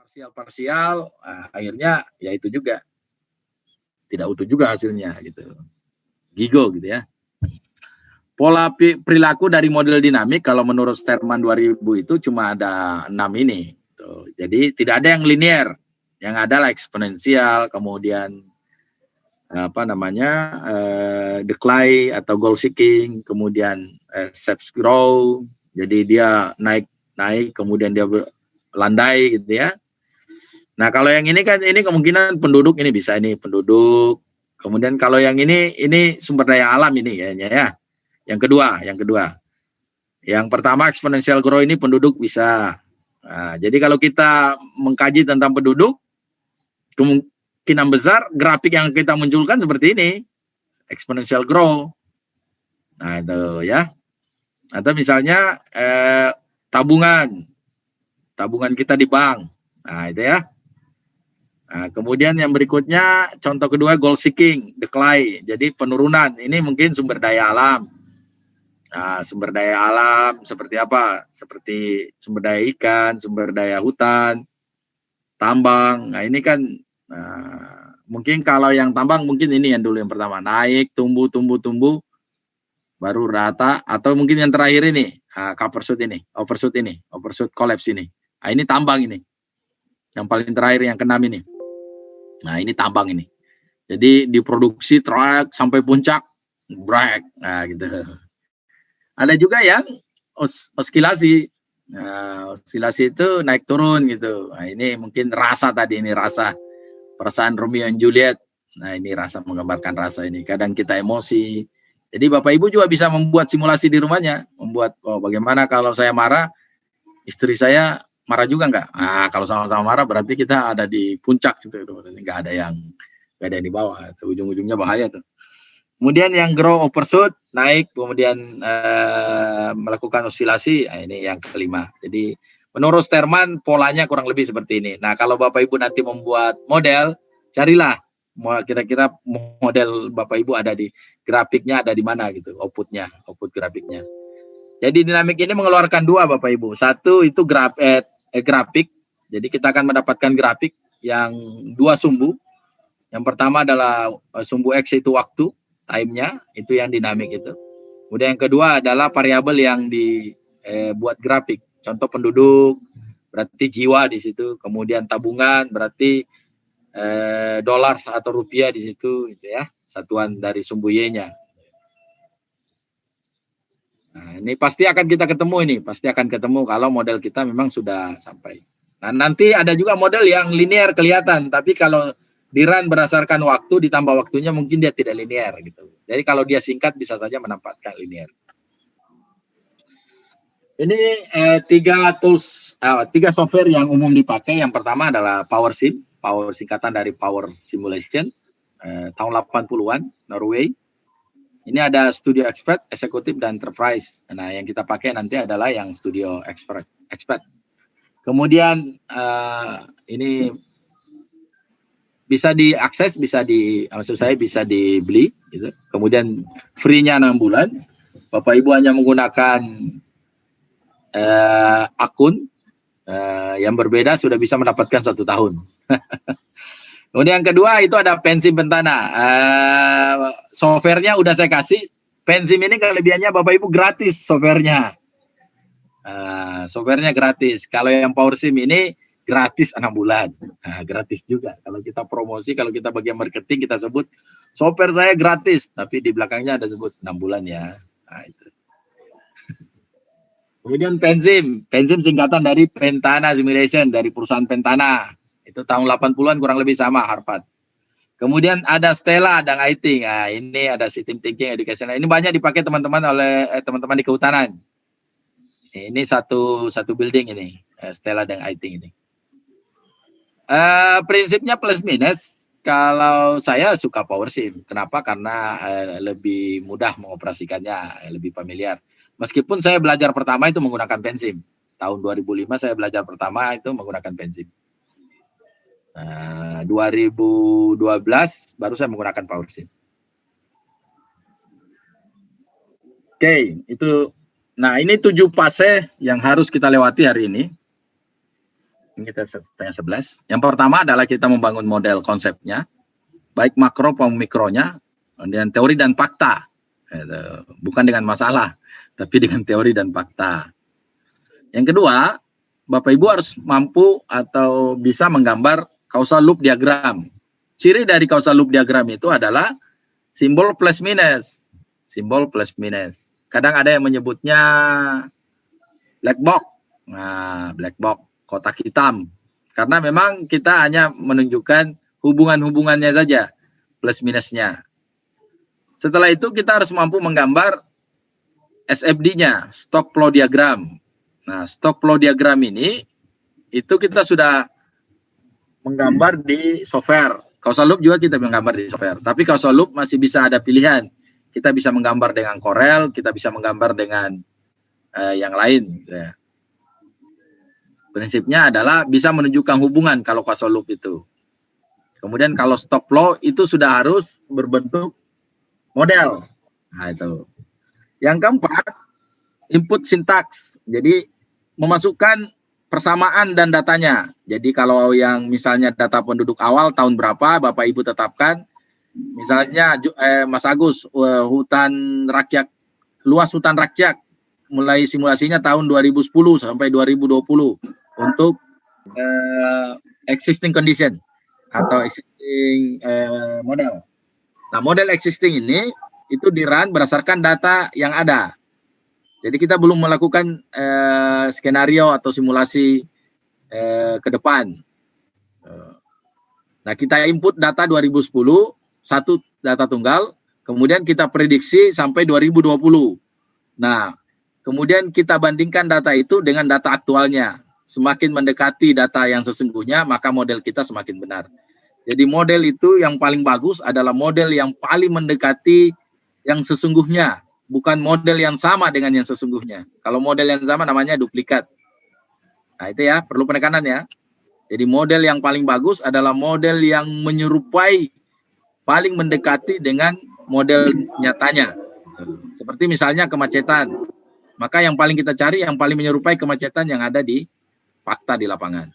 parsial-parsial, akhirnya ya itu juga tidak utuh juga hasilnya gitu. Gigo gitu ya. Pola perilaku dari model dinamik kalau menurut Sterman 2000 itu cuma ada 6 ini. Tuh. Jadi tidak ada yang linear, yang ada lah eksponensial, kemudian decline atau goal seeking, kemudian steps grow, jadi dia naik kemudian dia landai gitu ya. Nah kalau yang ini kan ini kemungkinan penduduk ini bisa ini penduduk, kemudian kalau yang ini sumber daya alam ini kayaknya ya. Yang kedua. Yang pertama exponential growth ini penduduk bisa. Nah, jadi kalau kita mengkaji tentang penduduk, kemungkinan besar grafik yang kita munculkan seperti ini, exponential growth. Nah itu ya. Atau misalnya tabungan kita di bank. Nah itu ya. Nah, kemudian yang berikutnya contoh kedua goal seeking, decline. Jadi penurunan. Ini mungkin sumber daya alam. Nah, sumber daya alam seperti apa? Seperti sumber daya ikan, sumber daya hutan, tambang. Nah, ini kan mungkin kalau yang tambang mungkin ini yang dulu yang pertama, naik, tumbuh, baru rata, atau mungkin yang terakhir ini, overshoot collapse ini. Nah, ini tambang ini. Yang paling terakhir yang keenam ini. Nah, ini tambang ini. Jadi diproduksi truk sampai puncak, break. Nah, gitu. Ada juga yang oskilasi. Nah, oskilasi itu naik turun gitu. Nah, ini mungkin rasa tadi ini rasa perasaan Romeo and Juliet. Nah, ini rasa menggambarkan rasa ini. Kadang kita emosi. Jadi Bapak Ibu juga bisa membuat simulasi di rumahnya, membuat bagaimana kalau saya marah, istri saya marah juga enggak? Nah, kalau sama-sama marah berarti kita ada di puncak gitu. Enggak ada yang di bawah. Ujung-ujungnya bahaya tuh. Kemudian yang grow overshoot naik, kemudian melakukan osilasi, nah ini yang kelima. Jadi menurut Sterman polanya kurang lebih seperti ini. Nah kalau Bapak Ibu nanti membuat model, carilah kira-kira model Bapak Ibu ada di grafiknya ada di mana gitu, output grafiknya. Jadi dinamik ini mengeluarkan dua Bapak Ibu. Satu itu grafik, jadi kita akan mendapatkan grafik yang dua sumbu. Yang pertama adalah sumbu X itu waktu, time-nya, itu yang dinamik itu. Kemudian yang kedua adalah variabel yang dibuat grafik. Contoh penduduk, berarti jiwa di situ. Kemudian tabungan, berarti dolar atau rupiah di situ, gitu ya. Satuan dari sumbu Y-nya. Nah, ini pasti akan kita ketemu ini. Pasti akan ketemu kalau model kita memang sudah sampai. Nah, nanti ada juga model yang linear kelihatan. Tapi kalau di-run berdasarkan waktu, ditambah waktunya mungkin dia tidak linear gitu. Jadi kalau dia singkat bisa saja menempatkan linear. Ini tiga software yang umum dipakai. Yang pertama adalah PowerSim, singkatan dari Power Simulation, tahun 80-an, Norway. Ini ada Studio Expert, Executive, dan Enterprise. Nah, yang kita pakai nanti adalah yang Studio Expert. Kemudian ini bisa diakses, bisa dibeli gitu. Kemudian free-nya 6 bulan. Bapak Ibu hanya menggunakan akun yang berbeda sudah bisa mendapatkan 1 tahun. Kemudian yang kedua itu ada Pensim Pentana. Softwarenya udah saya kasih. Pensim ini kelebihannya Bapak Ibu gratis softwarenya. Softwarenya gratis. Kalau yang PowerSim ini gratis 6 bulan. Nah, gratis juga. Kalau kita promosi, kalau kita bagian marketing, kita sebut software saya gratis. Tapi di belakangnya ada sebut 6 bulan ya. Nah, itu. Kemudian Pensim singkatan dari Pentana Simulation, dari perusahaan Pentana. Itu tahun 80-an kurang lebih sama, Harvard. Kemudian ada Stella dan IT. Nah, ini ada System Thinking Education. Ini banyak dipakai teman-teman oleh teman-teman di kehutanan. Ini satu building ini, Stella dan IT ini. Prinsipnya plus minus. Kalau saya suka PowerSim. Kenapa? Karena lebih mudah mengoperasikannya, lebih familiar. Meskipun saya belajar pertama itu menggunakan Pensim. Tahun 2005 saya belajar pertama itu menggunakan Pensim. 2012 baru saya menggunakan PowerSim. Oke, itu. Nah, ini 7 fase yang harus kita lewati hari ini. Ini kita setengah 11. Yang pertama adalah kita membangun model konsepnya, baik makro maupun mikronya, dengan teori dan fakta. Bukan dengan masalah, tapi dengan teori dan fakta. Yang kedua, Bapak Ibu harus mampu atau bisa menggambar causal loop diagram. Ciri dari causal loop diagram itu adalah simbol plus minus. Simbol plus minus. Kadang ada yang menyebutnya black box. Nah, black box, kotak hitam. Karena memang kita hanya menunjukkan hubungan-hubungannya saja, plus minusnya. Setelah itu kita harus mampu menggambar SFD-nya, stock flow diagram. Nah, stock flow diagram ini itu kita sudah menggambar di software. Causal loop juga kita menggambar di software. Tapi causal loop masih bisa ada pilihan. Kita bisa menggambar dengan Corel, kita bisa menggambar dengan yang lain. Ya. Prinsipnya adalah bisa menunjukkan hubungan kalau causal loop itu. Kemudian kalau stock flow itu sudah harus berbentuk model. Nah, itu. Yang keempat, input sintaks. Jadi memasukkan persamaan dan datanya. Jadi kalau yang misalnya data penduduk awal tahun berapa Bapak Ibu tetapkan, misalnya Mas Agus, hutan rakyat, luas hutan rakyat mulai simulasinya tahun 2010 sampai 2020 untuk existing condition atau existing model. Nah, model existing ini itu di-run berdasarkan data yang ada. Jadi kita belum melakukan skenario atau simulasi ke depan. Nah, kita input data 2010, satu data tunggal, kemudian kita prediksi sampai 2020. Nah, kemudian kita bandingkan data itu dengan data aktualnya. Semakin mendekati data yang sesungguhnya, maka model kita semakin benar. Jadi model itu yang paling bagus adalah model yang paling mendekati yang sesungguhnya. Bukan model yang sama dengan yang sesungguhnya. Kalau model yang sama namanya duplikat. Nah, itu ya, perlu penekanan ya. Jadi model yang paling bagus adalah model yang menyerupai, paling mendekati dengan model nyatanya. Seperti misalnya kemacetan. Maka yang paling kita cari yang paling menyerupai kemacetan yang ada di fakta di lapangan.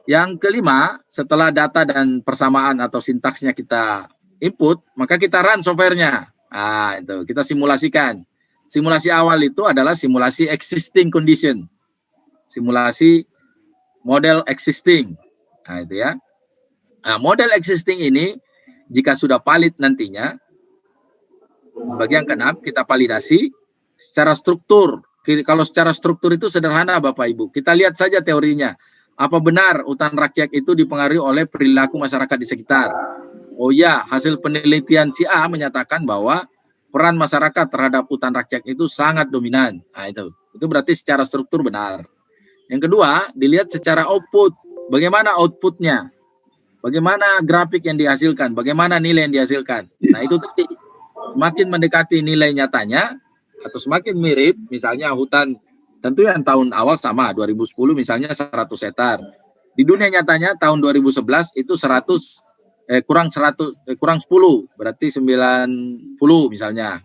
Yang kelima, setelah data dan persamaan atau sintaksnya kita input, maka kita run softwarenya. Nah, itu kita simulasikan. Simulasi awal itu adalah simulasi existing condition. Simulasi model existing. Nah, itu ya. Nah, model existing ini jika sudah valid nantinya, bagian ke-6 kita validasi secara struktur. Kalau secara struktur itu sederhana Bapak Ibu. Kita lihat saja teorinya. Apa benar hutan rakyat itu dipengaruhi oleh perilaku masyarakat di sekitar? Oh ya, hasil penelitian si A menyatakan bahwa peran masyarakat terhadap hutan rakyat itu sangat dominan. Nah, itu berarti secara struktur benar. Yang kedua, dilihat secara output. Bagaimana outputnya? Bagaimana grafik yang dihasilkan? Bagaimana nilai yang dihasilkan? Nah, itu tadi. Semakin mendekati nilai nyatanya, atau semakin mirip, misalnya hutan, tentu yang tahun awal sama, 2010 misalnya 100 hektar. Di dunia nyatanya tahun 2011 itu kurang 10, berarti 90 misalnya.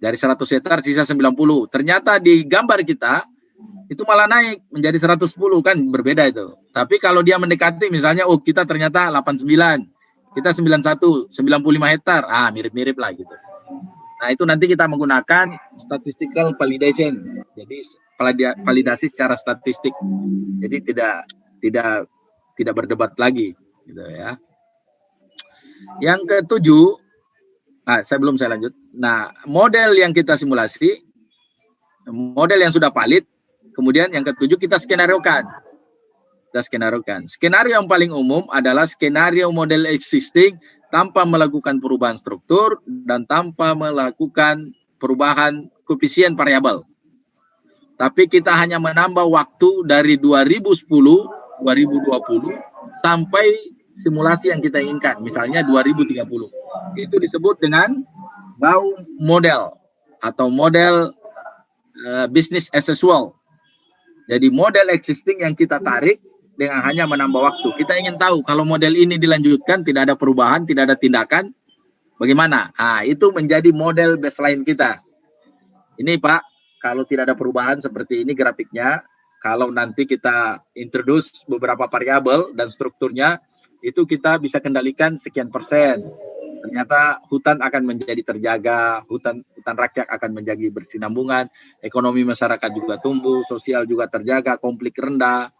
Dari 100 hektar sisa 90. Ternyata di gambar kita itu malah naik menjadi 110, kan berbeda itu. Tapi kalau dia mendekati misalnya kita ternyata 89, kita 91, 95 hektar, mirip-mirip lah gitu. Nah, itu nanti kita menggunakan statistical validation. Jadi validasi secara statistik. Jadi tidak berdebat lagi gitu ya. Yang ketujuh, saya lanjut. Nah, model yang kita simulasi, model yang sudah valid, kemudian yang ketujuh kita skenariokan. Skenario yang paling umum adalah skenario model existing tanpa melakukan perubahan struktur dan tanpa melakukan perubahan koefisien variabel. Tapi kita hanya menambah waktu dari 2010, 2020 sampai simulasi yang kita inginkan, misalnya 2030. Itu disebut dengan Baum model atau model business as usual. Jadi model existing yang kita tarik dengan hanya menambah waktu. Kita ingin tahu kalau model ini dilanjutkan, tidak ada perubahan, tidak ada tindakan, bagaimana? Itu menjadi model baseline kita. Ini Pak, kalau tidak ada perubahan seperti ini grafiknya, kalau nanti kita introduce beberapa variabel dan strukturnya, itu kita bisa kendalikan sekian persen. Ternyata hutan akan menjadi terjaga, hutan rakyat akan menjadi bersinambungan, ekonomi masyarakat juga tumbuh, sosial juga terjaga, konflik rendah,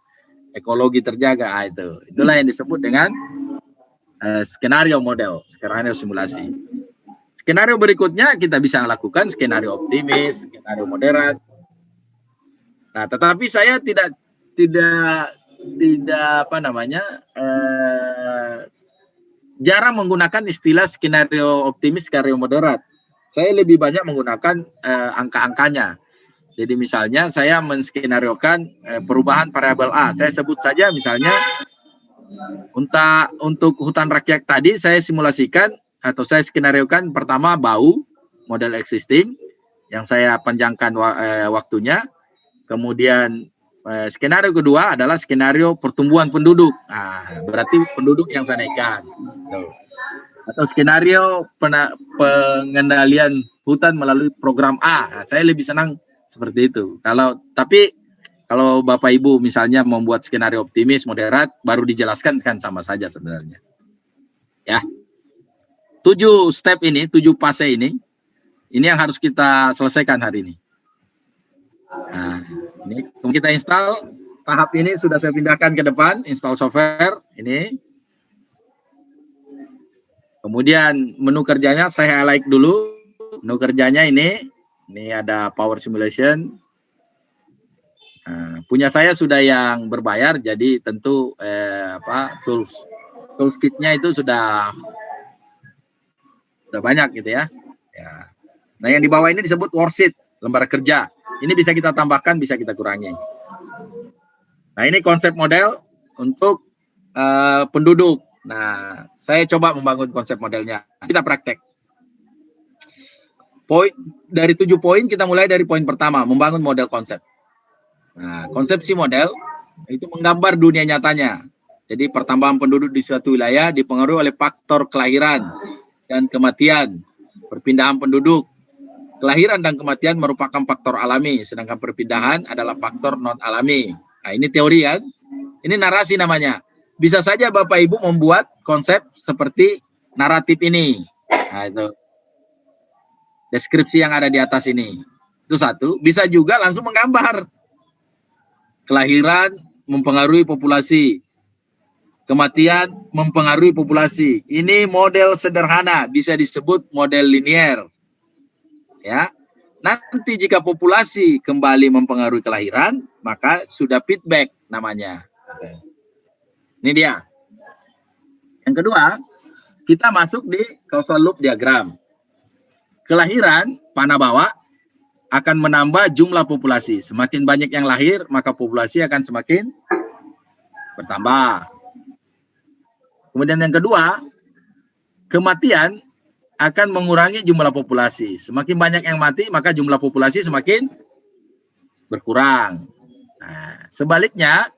ekologi terjaga. Itulah yang disebut dengan skenario model, skenario simulasi. Skenario berikutnya kita bisa lakukan skenario optimis, skenario moderat. Nah, tetapi saya tidak jarang menggunakan istilah skenario optimis, skenario moderat. Saya lebih banyak menggunakan angka-angkanya. Jadi misalnya saya menskenariokan perubahan variabel A. Saya sebut saja misalnya untuk hutan rakyat tadi saya simulasikan atau saya skenariokan pertama bau, model existing yang saya panjangkan waktunya. Kemudian skenario kedua adalah skenario pertumbuhan penduduk. Berarti penduduk yang saya naikkan. Atau skenario pengendalian hutan melalui program A. Saya lebih senang seperti itu. Tapi kalau Bapak Ibu misalnya membuat skenario optimis, moderat, baru dijelaskan kan sama saja sebenarnya. Ya. 7 step ini, 7 fase ini yang harus kita selesaikan hari ini. Nah, ini kita install, tahap ini sudah saya pindahkan ke depan, install software ini. Kemudian menu kerjanya saya highlight dulu. Menu kerjanya ini ada Power Simulation. Punya saya sudah yang berbayar, jadi tentu tools kitnya itu sudah banyak gitu ya. Nah, yang di bawah ini disebut worksheet, lembar kerja. Ini bisa kita tambahkan, bisa kita kurangi. Nah, ini konsep model untuk penduduk. Nah, saya coba membangun konsep modelnya. Kita praktek. Dari 7 poin, kita mulai dari poin pertama, membangun model konsep. Nah, konsepsi model itu menggambar dunia nyatanya. Jadi, pertambahan penduduk di suatu wilayah dipengaruhi oleh faktor kelahiran dan kematian. Perpindahan penduduk. Kelahiran dan kematian merupakan faktor alami, sedangkan perpindahan adalah faktor non-alami. Nah, ini teori ya. Ini narasi namanya. Bisa saja Bapak Ibu membuat konsep seperti naratif ini. Nah, itu. Deskripsi yang ada di atas ini. Itu satu. Bisa juga langsung menggambar. Kelahiran mempengaruhi populasi. Kematian mempengaruhi populasi. Ini model sederhana. Bisa disebut model linier. Ya. Nanti jika populasi kembali mempengaruhi kelahiran, maka sudah feedback namanya. Ini dia. Yang kedua, kita masuk di causal loop diagram. Kelahiran panah bawa akan menambah jumlah populasi. Semakin banyak yang lahir, maka populasi akan semakin bertambah. Kemudian yang kedua, kematian akan mengurangi jumlah populasi. Semakin banyak yang mati, maka jumlah populasi semakin berkurang. Nah, sebaliknya,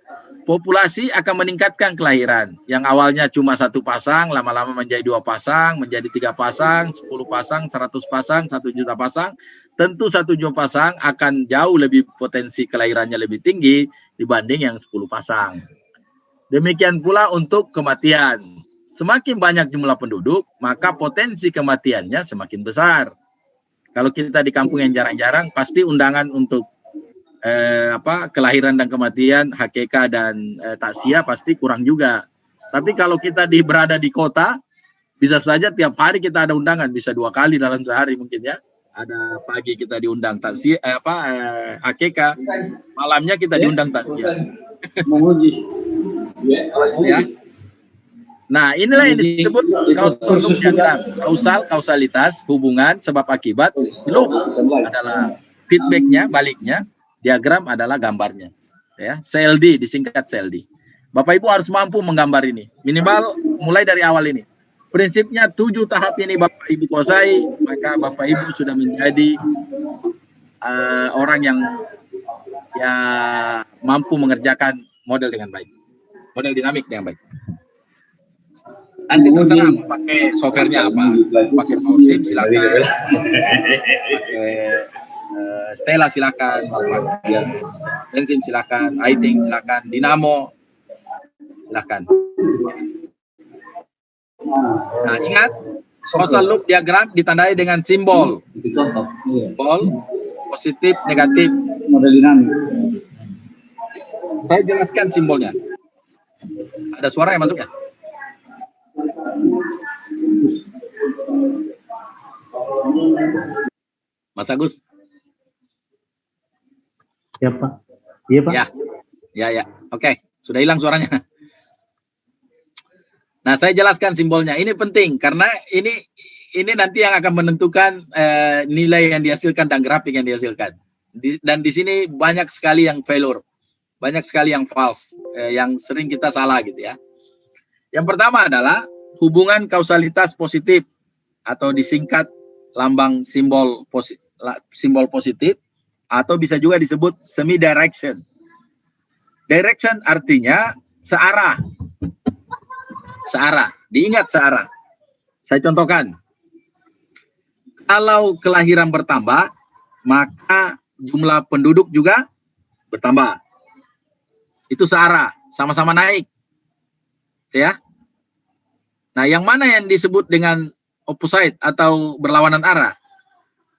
populasi akan meningkatkan kelahiran. Yang awalnya cuma 1 pasang, lama-lama menjadi 2 pasang, menjadi 3 pasang, 10 pasang, 100 pasang, 1 juta pasang. Tentu 1 juta pasang akan jauh lebih potensi kelahirannya lebih tinggi dibanding yang 10 pasang. Demikian pula untuk kematian. Semakin banyak jumlah penduduk, maka potensi kematiannya semakin besar. Kalau kita di kampung yang jarang-jarang, pasti undangan untuk kelahiran dan kematian, HKK dan takziah pasti kurang juga. Tapi kalau kita berada di kota, bisa saja tiap hari kita ada undangan, bisa 2 kali dalam sehari mungkin ya. Ada pagi kita diundang takziah, HKK, malamnya kita diundang takziah. Ya. Nah, inilah yang disebut causal loop diagram. Kausalitas, hubungan, sebab akibat. Loop adalah feedbacknya, baliknya. Diagram adalah gambarnya. Ya, CLD disingkat CLD. Bapak Ibu harus mampu menggambar ini. Minimal mulai dari awal ini. Prinsipnya 7 tahap ini Bapak Ibu kuasai, maka Bapak Ibu sudah menjadi orang yang mampu mengerjakan model dengan baik. Model dinamik dengan baik. Nanti terserah pakai softwarenya apa. Pakai PowerShell silakan. Pakai Stella silakan, bensin silakan, Aiting silakan, Dinamo silakan. Nah, ingat, causal loop diagram ditandai dengan simbol. Simbol positif, negatif. Model dinamik. Saya jelaskan simbolnya. Ada suara yang masuk ya? Mas Agus? Ya, Pak. Iya, Pak. Ya. Oke, sudah hilang suaranya. Nah, saya jelaskan simbolnya. Ini penting karena ini nanti yang akan menentukan nilai yang dihasilkan dan grafik yang dihasilkan. Dan di sini banyak sekali yang failure, banyak sekali yang false, yang sering kita salah gitu ya. Yang pertama adalah hubungan kausalitas positif atau disingkat lambang simbol positif atau bisa juga disebut semi direction. Direction artinya searah. Searah, diingat searah. Saya contohkan. Kalau kelahiran bertambah, maka jumlah penduduk juga bertambah. Itu searah, sama-sama naik. Ya. Nah, yang mana yang disebut dengan opposite atau berlawanan arah?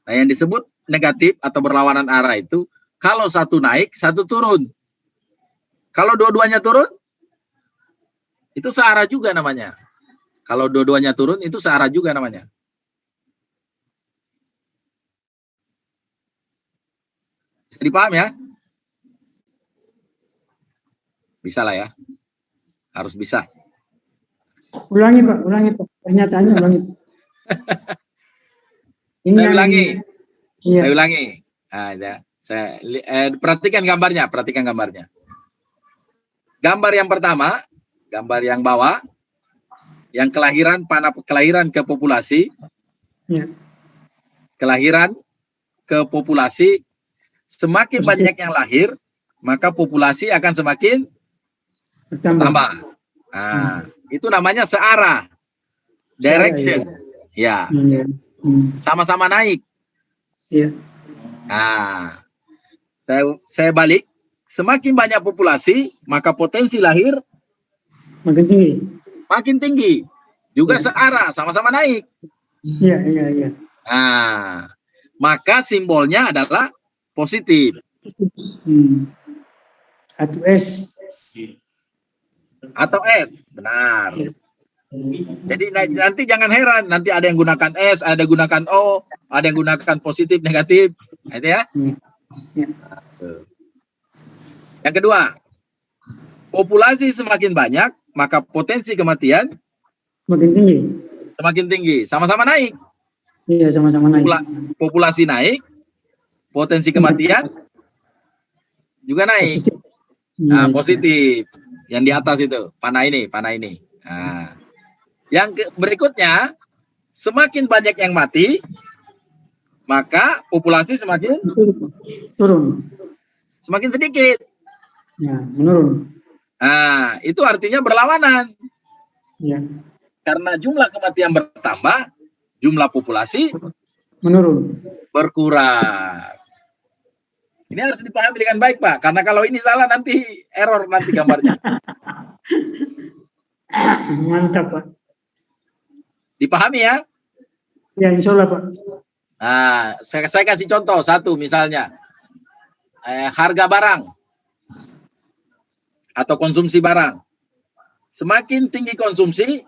Nah, yang disebut negatif atau berlawanan arah itu kalau satu naik, satu turun. Kalau dua-duanya turun, itu searah juga namanya. Kalau dua-duanya turun, itu searah juga namanya. Bisa dipaham ya? Bisa lah ya. Harus bisa. Ulangi Pak. Pernyataannya ulangi. Saya ulangi. Iya. Saya ulangi. Nah, ya. Perhatikan gambarnya. Gambar yang pertama, gambar yang bawah, yang kelahiran, panah kelahiran ke populasi. Ya. Kelahiran ke populasi, semakin banyak yang lahir, maka populasi akan semakin bertambah. Nah, itu namanya searah. Direction. Ya. Sama-sama naik. Ya. Nah, saya balik. Semakin banyak populasi, maka potensi lahir makin tinggi. Juga searah, sama-sama naik. Iya. Nah, maka simbolnya adalah positif. Atau S. Atau S, benar. Jadi nanti jangan heran, nanti ada yang gunakan S, ada yang gunakan O, ada yang gunakan positif, negatif. Nah, itu ya. Yang kedua, populasi semakin banyak, maka potensi kematian semakin tinggi. Sama-sama naik. Iya, sama-sama naik. Populasi naik, potensi kematian juga naik. Positif. Nah, positif. Yang di atas itu, panah ini. Nah, yang berikutnya, semakin banyak yang mati, maka populasi semakin turun. Semakin sedikit. Ya, menurun. Nah, itu artinya berlawanan. Ya. Karena jumlah kematian bertambah, jumlah populasi menurun. Berkurang. Ini harus dipahami dengan baik, Pak. Karena kalau ini salah nanti error nanti gambarnya. Mantap, Pak. Dipahami ya? Ya, insya Allah, Pak. Nah, saya kasih contoh satu misalnya. Harga barang atau konsumsi barang. Semakin tinggi konsumsi,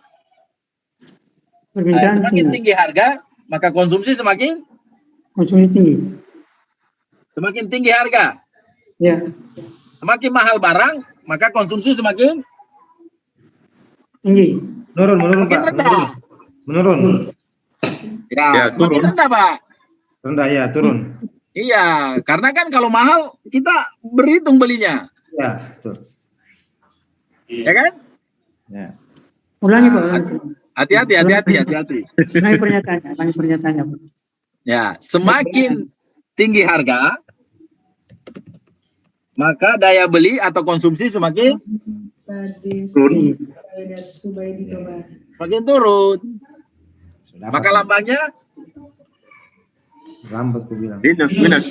semakin tinggi harga, maka konsumsi semakin tinggi. Semakin tinggi harga. Ya. Semakin mahal barang, maka konsumsi semakin tinggi. Menurun, Pak. Menurun. Ya, semakin rendah, Pak. Rendah ya, turun. Iya, karena kan kalau mahal kita berhitung belinya. Ya, betul. Ya kan? Ya. Ulangi, Pak. Hati-hati. Ulangi pernyataannya, Pak. Ya, semakin tinggi harga, maka daya beli atau konsumsi semakin turun. Semakin turun. Maka lambangnya Lambat ku bilang. Minus. Minus.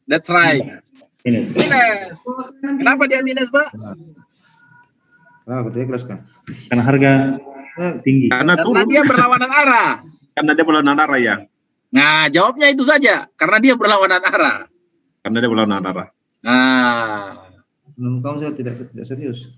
That's right. Ini. Minus. Kenapa dia minus, Pak? Aku tuh ikhlas kan. Karena harga tinggi. Karena Karena turun. dia berlawanan arah. Karena dia berlawanan arah ya. Nah, jawabnya itu saja. Karena dia berlawanan arah. Karena dia berlawanan arah. Nah, Menurut kamu saya tidak serius.